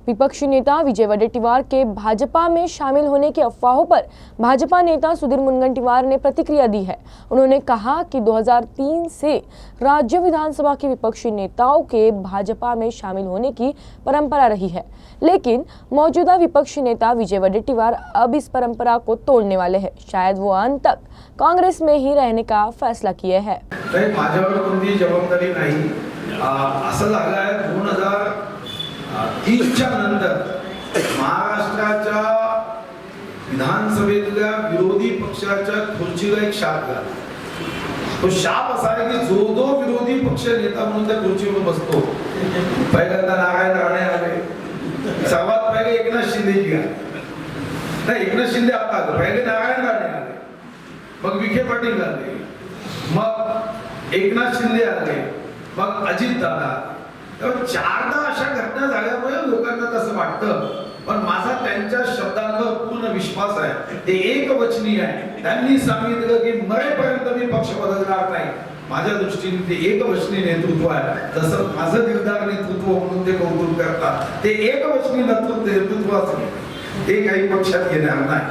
विपक्षी नेता विजय वडेट्टीवार के भाजपा में शामिल होने की अफवाहों पर भाजपा नेता सुधीर मुनगंटीवार ने प्रतिक्रिया दी है। उन्होंने कहा कि 2003 से राज्य विधानसभा के विपक्षी नेताओं के भाजपा में शामिल होने की परंपरा रही है, लेकिन मौजूदा विपक्षी नेता विजय वडेट्टीवार अब इस परंपरा को तोड़ने वाले हैं। शायद वो अंत तक कांग्रेस में ही रहने का फैसला किए हैं। माझ्यावर कोणती जबाबदारी नाही। असं झालं आहे 2030च्या नंतर महाराष्ट्राच्या विधानसभेतल्या विरोधी पक्षाच्या खुर्चीला एक शाप झाला। तो शाप असा आहे की जो विरोधी पक्ष नेता म्हणून त्या खुर्चीवर बसतो, पहिल्यांदा नारायण राणे आले, सर्वात पहिले एकनाथ शिंदे जी आले, नाही एकनाथ शिंदे आता आले, पहिले नारायण राणे आले, मग विखे पाटील आले, मग एकनाथ शिंदे आले, मग अजित दादा। चारदा अशा घटना झाल्यामुळे लोकांना तसं वाटतं, पण माझा त्यांच्या शब्दांवर पूर्ण विश्वास आहे। ते एकवचनी आहे। त्यांनी सांगितलं की मरेपर्यंत मी पक्ष बदलणार नाही। माझ्या दृष्टीने ते एकवचनी नेतृत्व आहे। तसं माझं निर्धार नेतृत्व म्हणून ते कौतुक करतात। ते एकवचनी नेतृत्व ते काही पक्षात येणार नाही।